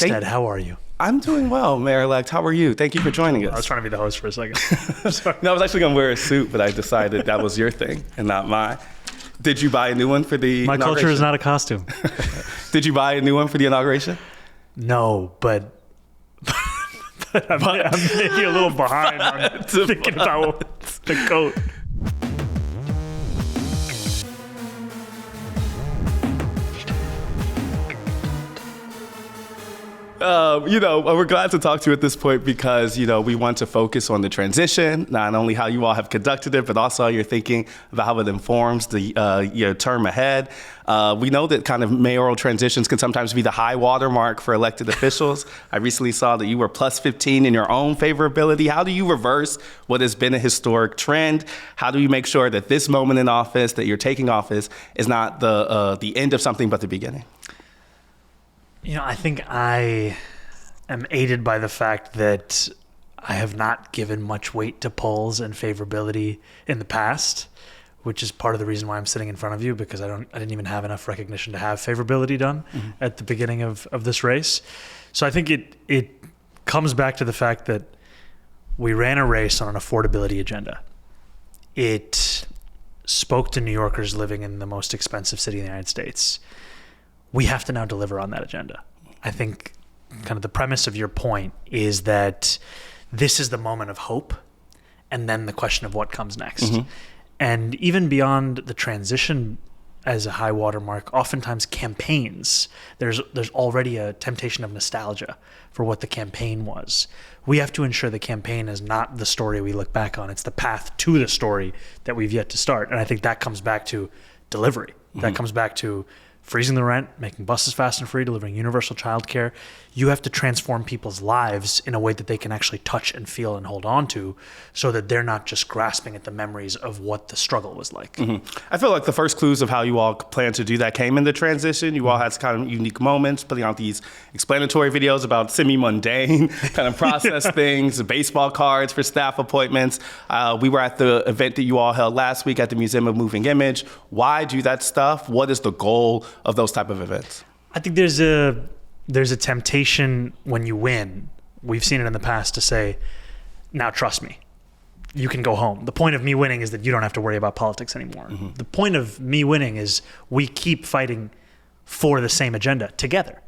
Astead, how are you? I'm doing well, Mayor-elect. How are you? Thank you for joining us. I was trying to be the host for a second. No, I was actually going to wear a suit, but I decided that was your thing and not mine. Did you buy a new one for the My inauguration? culture is not a costume. Did you buy a new one for the inauguration? No, but I'm maybe a little behind on thinking about the coat. We're glad to talk to you at this point because, we want to focus on the transition, not only how you all have conducted it, but also how you're thinking about how it informs the your term ahead. We know that kind of mayoral transitions can sometimes be the high watermark for elected officials. I recently saw that you were plus 15 in your own favorability. How do you reverse what has been a historic trend? How do you make sure that this moment in office, that you're taking office, is not the end of something but the beginning? I think I am aided by the fact that I have not given much weight to polls and favorability in the past, which is part of the reason why I'm sitting in front of you, because I didn't even have enough recognition to have favorability done at the beginning of this race. So I think it comes back to the fact that we ran a race on an affordability agenda. It spoke to New Yorkers living in the most expensive city in the United States. We have to now deliver on that agenda. I think kind of the premise of your point is that this is the moment of hope, and then the question of what comes next. And even beyond the transition as a high watermark, oftentimes campaigns, there's already a temptation of nostalgia for what the campaign was. We have to ensure the campaign is not the story we look back on. It's the path to the story that we've yet to start. And I think that comes back to delivery. That comes back to freezing the rent, making buses fast and free, delivering universal childcare. You have to transform people's lives in a way that they can actually touch and feel and hold on to, so that they're not just grasping at the memories of what the struggle was like. I feel like the first clues of how you all plan to do that came in the transition. You all had kind of unique moments, putting out these explanatory videos about semi-mundane kind of process things, baseball cards for staff appointments. We were at the event that you all held last week at the Museum of Moving Image. Why do that stuff? What is the goal of those type of events? I think there's a temptation when you win. We've seen it in the past to say, now trust me, you can go home. The point of me winning is that you don't have to worry about politics anymore. The point of me winning is we keep fighting for the same agenda together.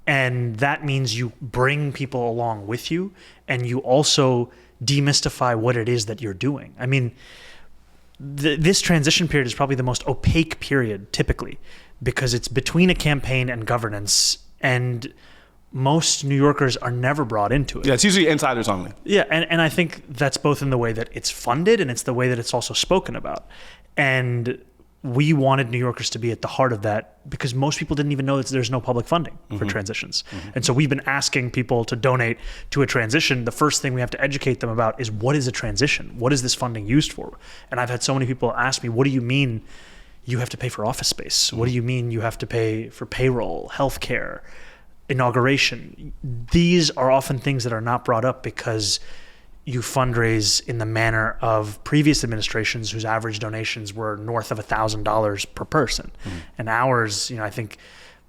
And that means you bring people along with you, and you also demystify what it is that you're doing. I mean, this transition period is probably the most opaque period typically, because it's between a campaign and governance, and most New Yorkers are never brought into it. Yeah, it's usually insiders only. Yeah, and I think that's both in the way that it's funded, and it's the way that it's also spoken about. And we wanted New Yorkers to be at the heart of that, because most people didn't even know that there's no public funding for transitions. And so we've been asking people to donate to a transition. The first thing we have to educate them about is, what is a transition? What is this funding used for? And I've had so many people ask me, what do you mean you have to pay for office space? What do you mean you have to pay for payroll, healthcare, inauguration? These are often things that are not brought up because you fundraise in the manner of previous administrations whose average donations were north of $1,000 per person. And ours, I think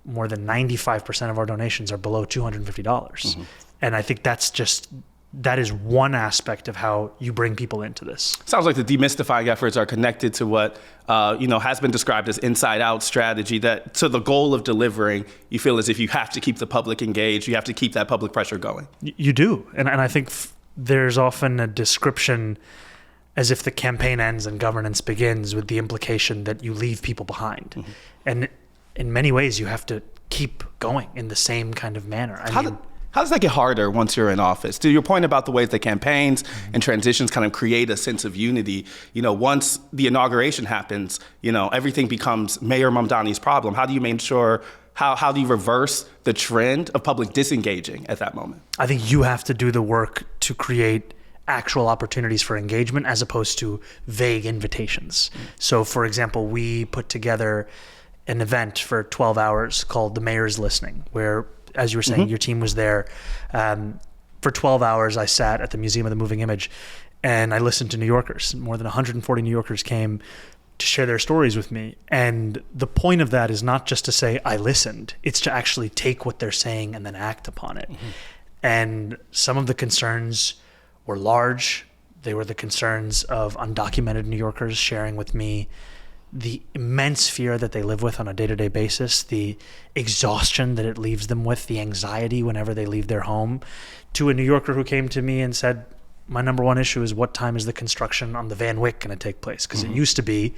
more than 95% of our donations are below $250. And I think that is one aspect of how you bring people into this. Sounds like the demystifying efforts are connected to what has been described as inside-out strategy, that to the goal of delivering, you feel as if you have to keep the public engaged, you have to keep that public pressure going. You do. And I think there's often a description as if the campaign ends and governance begins, with the implication that you leave people behind. And in many ways, you have to keep going in the same kind of manner. How does that get harder once you're in office? To your point about the ways that campaigns and transitions kind of create a sense of unity, once the inauguration happens, everything becomes Mayor Mamdani's problem. How do you make sure, how do you reverse the trend of public disengaging at that moment? I think you have to do the work to create actual opportunities for engagement as opposed to vague invitations. So, for example, we put together an event for 12 hours called The Mayor's Listening, where, as you were saying, your team was there. For 12 hours, I sat at the Museum of the Moving Image and I listened to New Yorkers. More than 140 New Yorkers came to share their stories with me. And the point of that is not just to say, I listened. It's to actually take what they're saying and then act upon it. Mm-hmm. And some of the concerns were large. They were the concerns of undocumented New Yorkers sharing with me the immense fear that they live with on a day-to-day basis, the exhaustion that it leaves them with, the anxiety whenever they leave their home, to a New Yorker who came to me and said, my number one issue is what time is the construction on the Van Wyck going to take place? Because it used to be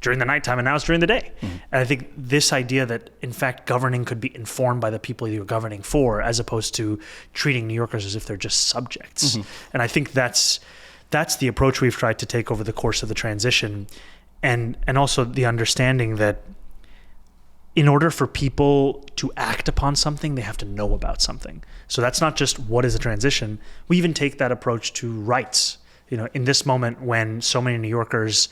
during the nighttime and now it's during the day. Mm-hmm. And I think this idea that, in fact, governing could be informed by the people you're governing for, as opposed to treating New Yorkers as if they're just subjects. Mm-hmm. And I think that's the approach we've tried to take over the course of the transition. And also the understanding that in order for people to act upon something, they have to know about something. So that's not just what is a transition. We even take that approach to rights. You know, in this moment when so many New Yorkers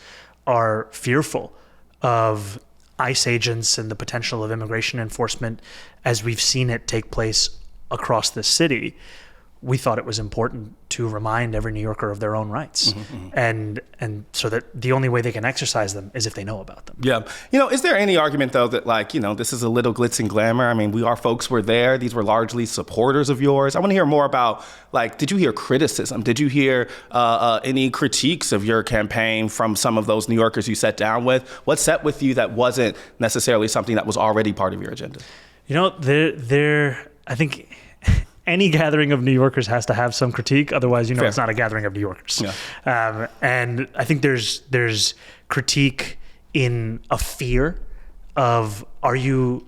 are fearful of ICE agents and the potential of immigration enforcement, as we've seen it take place across this city, we thought it was important to remind every New Yorker of their own rights. Mm-hmm. And so that the only way they can exercise them is if they know about them. Yeah. You know, is there any argument, though, that, like, you know, this is a little glitz and glamour? I mean, our folks were there. These were largely supporters of yours. I want to hear more about, like, did you hear criticism? Did you hear any critiques of your campaign from some of those New Yorkers you sat down with? What sat with you that wasn't necessarily something that was already part of your agenda? You know, I think any gathering of New Yorkers has to have some critique. Otherwise, you know, Fair. It's not a gathering of New Yorkers. Yeah. And I think there's critique in a fear of, are you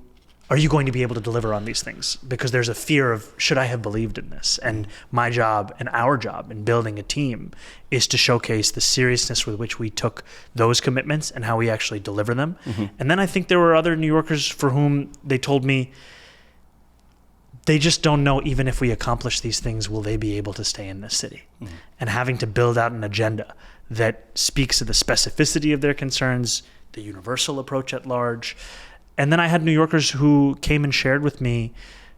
going to be able to deliver on these things? Because there's a fear of, should I have believed in this? And my job and our job in building a team is to showcase the seriousness with which we took those commitments and how we actually deliver them. Mm-hmm. And then I think there were other New Yorkers for whom they told me, they just don't know, even if we accomplish these things, will they be able to stay in this city? Mm-hmm. And having to build out an agenda that speaks to the specificity of their concerns, the universal approach at large. And then I had New Yorkers who came and shared with me,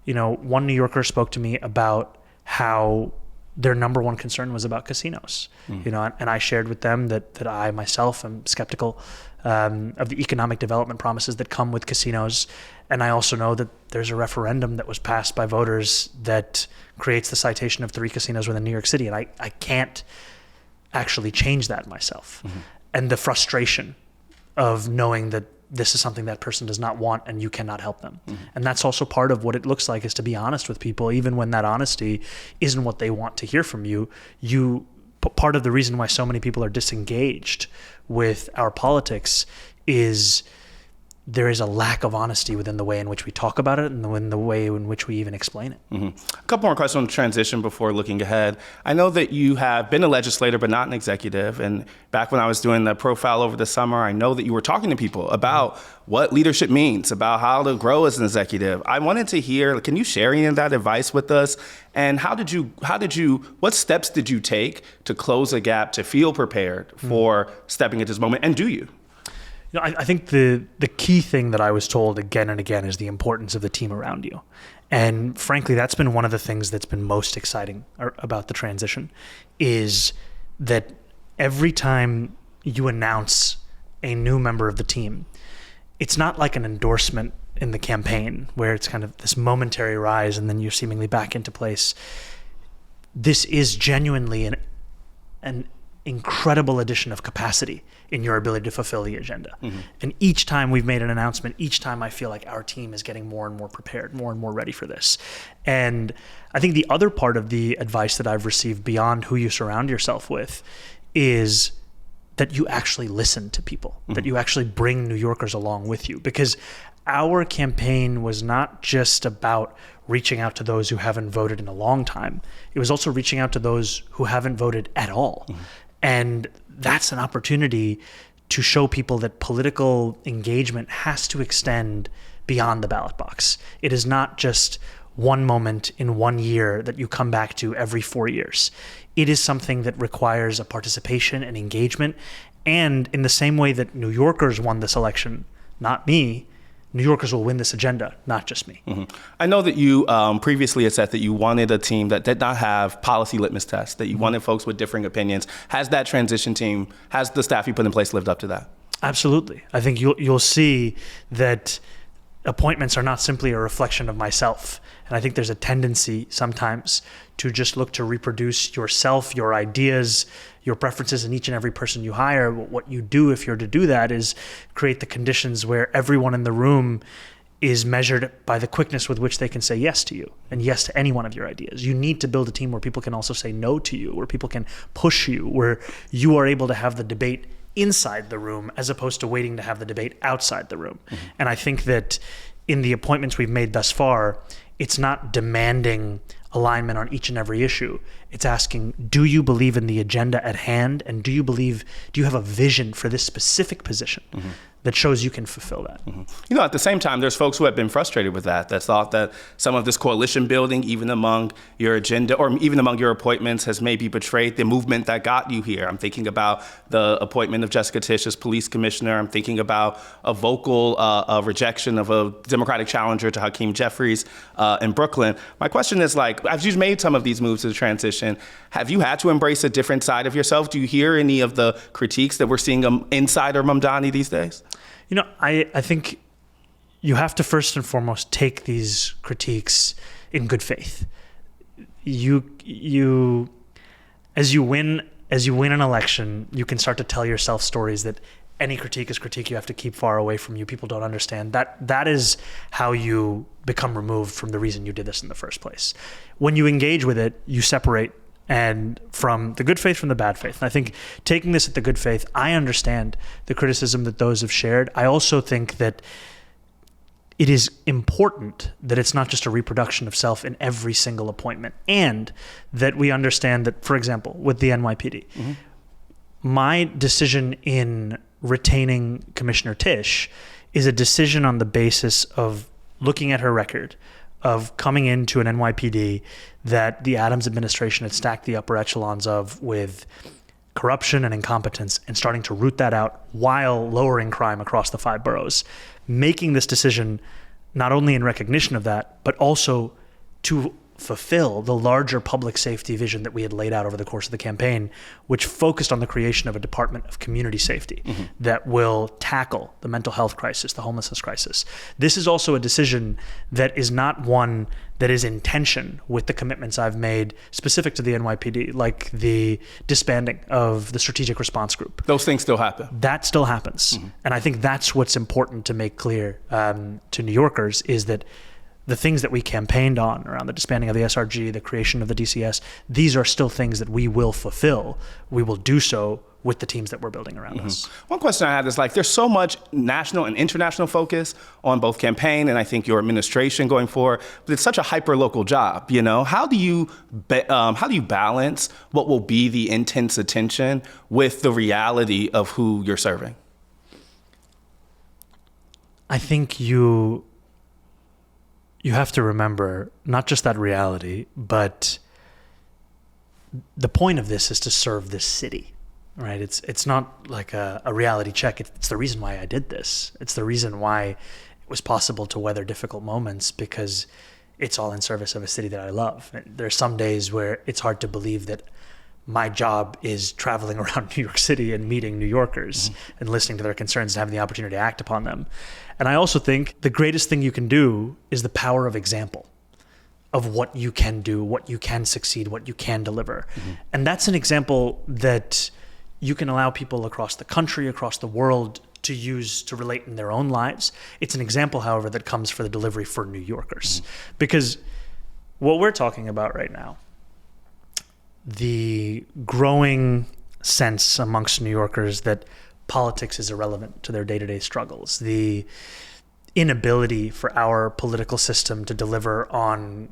you know, one New Yorker spoke to me about how their number one concern was about casinos. Mm-hmm. You know, and I shared with them that I myself am skeptical of the economic development promises that come with casinos. And I also know that there's a referendum that was passed by voters that creates the citation of 3 casinos within New York City. And I can't actually change that myself. Mm-hmm. And the frustration of knowing that this is something that person does not want and you cannot help them. Mm-hmm. And that's also part of what it looks like, is to be honest with people, even when that honesty isn't what they want to hear from you. Part of the reason why so many people are disengaged with our politics is there is a lack of honesty within the way in which we talk about it and in the way in which we even explain it. Mm-hmm. A couple more questions on transition before looking ahead. I know that you have been a legislator, but not an executive. And back when I was doing the profile over the summer, I know that you were talking to people about what leadership means, about how to grow as an executive. I wanted to hear, can you share any of that advice with us? And what steps did you take to close a gap, to feel prepared for stepping into this moment? And do you? You know, I think the key thing that I was told again and again is the importance of the team around you. And frankly, that's been one of the things that's been most exciting about the transition, is that every time you announce a new member of the team, it's not like an endorsement in the campaign where it's kind of this momentary rise and then you're seemingly back into place. This is genuinely an incredible addition of capacity in your ability to fulfill the agenda. Mm-hmm. And each time we've made an announcement, each time I feel like our team is getting more and more prepared, more and more ready for this. And I think the other part of the advice that I've received beyond who you surround yourself with is that you actually listen to people, mm-hmm. that you actually bring New Yorkers along with you. Because our campaign was not just about reaching out to those who haven't voted in a long time. It was also reaching out to those who haven't voted at all. Mm-hmm. And that's an opportunity to show people that political engagement has to extend beyond the ballot box. It is not just one moment in 1 year that you come back to every 4 years. It is something that requires a participation and engagement. And in the same way that New Yorkers won this election, not me, New Yorkers will win this agenda, not just me. Mm-hmm. I know that you previously had said that you wanted a team that did not have policy litmus tests, that you wanted folks with differing opinions. Has that transition team, has the staff you put in place lived up to that? Absolutely. I think you'll see that appointments are not simply a reflection of myself. And I think there's a tendency sometimes to just look to reproduce yourself, your ideas, your preferences in each and every person you hire. What you do if you're to do that is create the conditions where everyone in the room is measured by the quickness with which they can say yes to you and yes to any one of your ideas. You need to build a team where people can also say no to you, where people can push you, where you are able to have the debate inside the room as opposed to waiting to have the debate outside the room. Mm-hmm. And I think that in the appointments we've made thus far, it's not demanding alignment on each and every issue. It's asking, do you believe in the agenda at hand? And do you have a vision for this specific position that shows you can fulfill that? You know, at the same time, there's folks who have been frustrated with that thought that some of this coalition building, even among your agenda or even among your appointments, has maybe betrayed the movement that got you here. I'm thinking about the appointment of Jessica Tisch as police commissioner. I'm thinking about a vocal rejection of a Democratic challenger to Hakeem Jeffries in Brooklyn. My question is, like, as you've made some of these moves to the transition, have you had to embrace a different side of yourself? Do you hear any of the critiques that we're seeing insider Mamdani these days? You know, I think you have to first and foremost take these critiques in good faith. As you win an election, you can start to tell yourself stories that any critique is critique you have to keep far away from you. People don't understand. That is how you become removed from the reason you did this in the first place. When you engage with it, you separate and from the good faith from the bad faith. And I think taking this at the good faith, I understand the criticism that those have shared. I also think that it is important that it's not just a reproduction of self in every single appointment, and that we understand that, for example, with the NYPD, my decision in retaining Commissioner Tisch is a decision on the basis of looking at her record, of coming into an NYPD that the Adams administration had stacked the upper echelons of with corruption and incompetence, and starting to root that out while lowering crime across the 5 boroughs. Making this decision not only in recognition of that, but also to fulfill the larger public safety vision that we had laid out over the course of the campaign, which focused on the creation of a Department of Community Safety that will tackle the mental health crisis, the homelessness crisis. This is also a decision that is not one that is in tension with the commitments I've made specific to the NYPD, like the disbanding of the Strategic Response Group. Those things still happen. That still happens. And I think that's what's important to make clear to New Yorkers, is that the things that we campaigned on around the disbanding of the SRG, the creation of the DCS, these are still things that we will fulfill. We will do so with the teams that we're building around us. One question I have is, like, there's so much national and international focus on both campaign and I think your administration going forward, but it's such a hyper-local job, you know? How do you balance what will be the intense attention with the reality of who you're serving? I think you have to remember not just that reality, but the point of this is to serve this city, right? It's not like a reality check. It's the reason why I did this. It's the reason why it was possible to weather difficult moments, because it's all in service of a city that I love. There's some days where it's hard to believe that my job is traveling around New York City and meeting New Yorkers and listening to their concerns and having the opportunity to act upon them. And I also think the greatest thing you can do is the power of example, of what you can do, what you can succeed, what you can deliver. And that's an example that you can allow people across the country, across the world to use to relate in their own lives. It's an example, however, that comes for the delivery for New Yorkers. Because what we're talking about right now, the growing sense amongst New Yorkers that politics is irrelevant to their day-to-day struggles, the inability for our political system to deliver on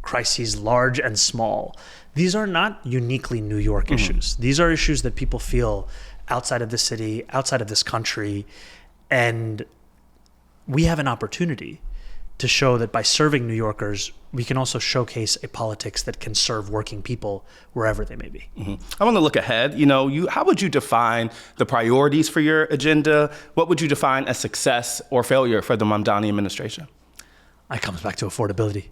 crises large and small, these are not uniquely New York issues. These are issues that people feel outside of the city, outside of this country, and we have an opportunity to show that by serving New Yorkers, we can also showcase a politics that can serve working people wherever they may be. I want to look ahead. You know, how would you define the priorities for your agenda? What would you define as success or failure for the Mamdani administration? It comes back to affordability.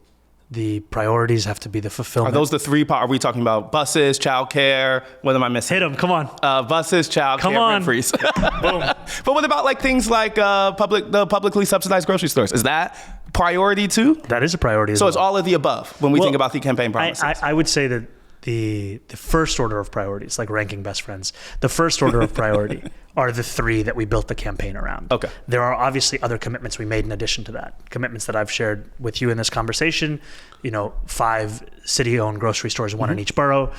The priorities have to be the Are fulfillment. those the three? Are we talking about buses, childcare? What am I missing? Hit them, come on. Buses, childcare, Come on. rent freeze. Boom. But what about like things like the publicly subsidized grocery stores? Is that priority too? That is a priority. So it's all of the above when we think about the campaign promises. I would say that the first order of priorities, like ranking best friends, the first order of priority are the three that we built the campaign around. Okay. There are obviously other commitments we made in addition to that. Commitments that I've shared with you in this conversation, 5 city-owned grocery stores, one in each borough.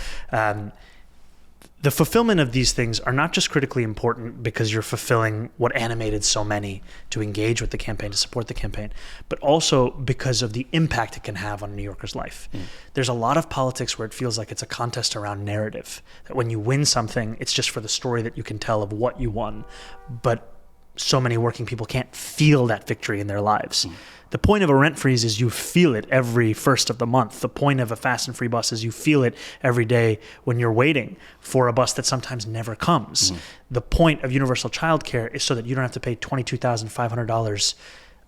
The fulfillment of these things are not just critically important because you're fulfilling what animated so many to engage with the campaign, to support the campaign, but also because of the impact it can have on a New Yorker's life. There's a lot of politics where it feels like it's a contest around narrative, that when you win something, it's just for the story that you can tell of what you won. But so many working people can't feel that victory in their lives. The point of a rent freeze is you feel it every first of the month. The point of a fast and free bus is you feel it every day when you're waiting for a bus that sometimes never comes. The point of universal childcare is so that you don't have to pay $22,500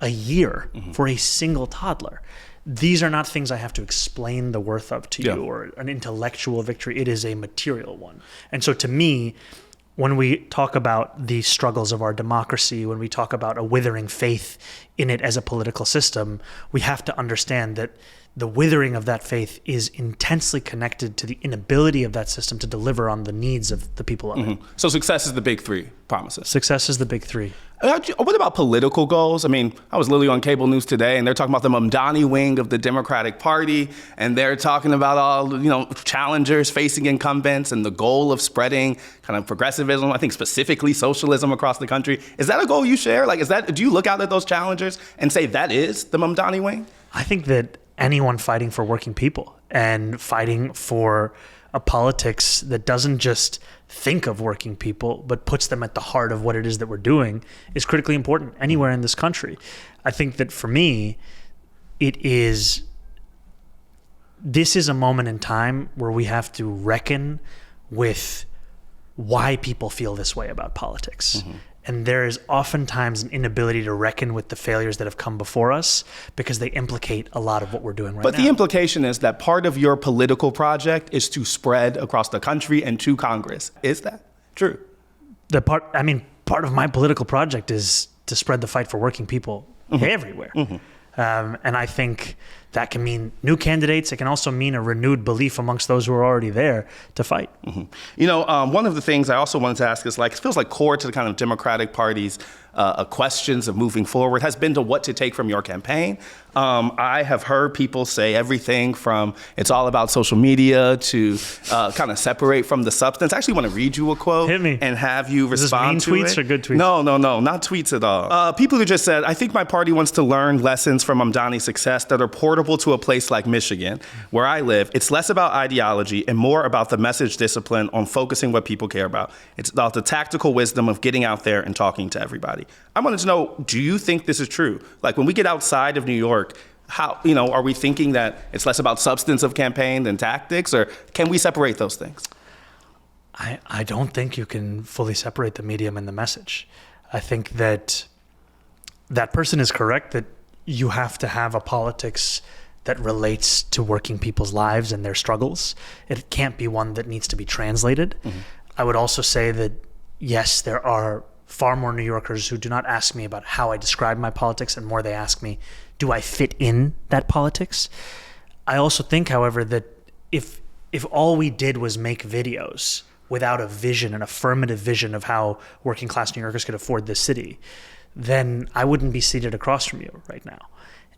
a year for a single toddler. These are not things I have to explain the worth of to you or an intellectual victory. It is a material one. And so to me, when we talk about the struggles of our democracy, when we talk about a withering faith in it as a political system, we have to understand that the withering of that faith is intensely connected to the inability of that system to deliver on the needs of the people of it. So success is the big three promises. Success is the big three. What about political goals? I mean, I was literally on cable news today, and they're talking about the Mamdani wing of the Democratic Party, and they're talking about all challengers facing incumbents and the goal of spreading kind of progressivism. I think specifically socialism across the country. Is that a goal you share? Do you look out at those challengers and say that is the Mamdani wing? I think that anyone fighting for working people and fighting for a politics that doesn't just think of working people, but puts them at the heart of what it is that we're doing is critically important anywhere in this country. I think that for me, this is a moment in time where we have to reckon with why people feel this way about politics. And there is oftentimes an inability to reckon with the failures that have come before us because they implicate a lot of what we're doing right now. But the implication is that part of your political project is to spread across the country and to Congress. Is that true? Part of my political project is to spread the fight for working people everywhere. And I think that can mean new candidates. It can also mean a renewed belief amongst those who are already there to fight. One of the things I also wanted to ask is it feels like core to the kind of Democratic Party's questions of moving forward has been to what to take from your campaign. I have heard people say everything from it's all about social media to kind of separate from the substance. I actually want to read you a quote. Hit me. And have you respond to it. Is this mean tweets or good tweets? No, not tweets at all. People who just said, I think my party wants to learn lessons from Mamdani's success that are portable to a place like Michigan, where I live. It's less about ideology and more about the message discipline on focusing what people care about. It's about the tactical wisdom of getting out there and talking to everybody. I wanted to know, do you think this is true? When we get outside of New York, how, are we thinking that it's less about substance of campaign than tactics, or can we separate those things? I don't think you can fully separate the medium and the message. I think that person is correct that you have to have a politics that relates to working people's lives and their struggles. It can't be one that needs to be translated. I would also say that, yes, there are far more New Yorkers who do not ask me about how I describe my politics, and more they ask me, do I fit in that politics? I also think, however, that if all we did was make videos without a vision, an affirmative vision of how working class New Yorkers could afford this city, then I wouldn't be seated across from you right now.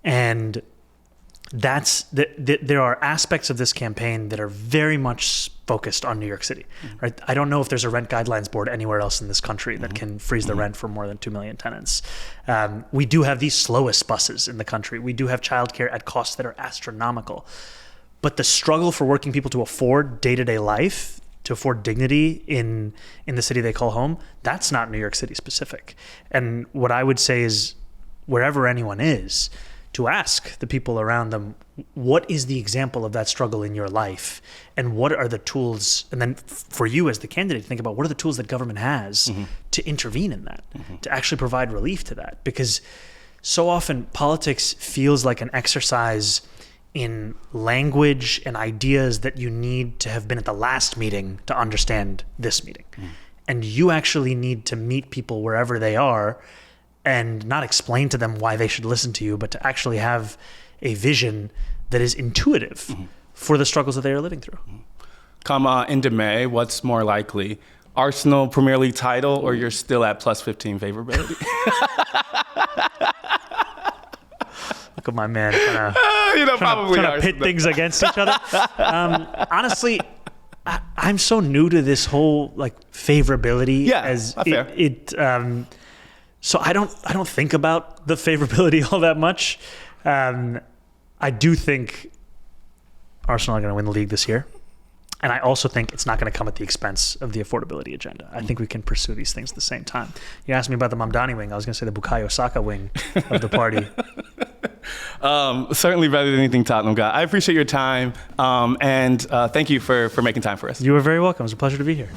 And there are aspects of this campaign that are very much focused on New York City, right? I don't know if there's a rent guidelines board anywhere else in this country that can freeze the rent for more than 2 million tenants. We do have the slowest buses in the country. We do have childcare at costs that are astronomical. But the struggle for working people to afford day-to-day life, to afford dignity in the city they call home, that's not New York City specific. And what I would say is, wherever anyone is, to ask the people around them, what is the example of that struggle in your life? And what are the tools? And then for you as the candidate, think about what are the tools that government has to intervene in that, to actually provide relief to that? Because so often politics feels like an exercise in language and ideas that you need to have been at the last meeting to understand this meeting. And you actually need to meet people wherever they are and not explain to them why they should listen to you, but to actually have a vision that is intuitive for the struggles that they are living through. Come into May, what's more likely? Arsenal Premier League title, or you're still at plus 15 favorability? Look at my man probably trying to pit things against each other. Honestly, I'm so new to this whole favorability. Yeah, fair. So I don't think about the favorability all that much. I do think Arsenal are going to win the league this year. And I also think it's not going to come at the expense of the affordability agenda. I think we can pursue these things at the same time. You asked me about the Mamdani wing. I was going to say the Bukayo Saka wing of the party. Certainly better than anything Tottenham got. I appreciate your time, and thank you for making time for us. You are very welcome. It was a pleasure to be here.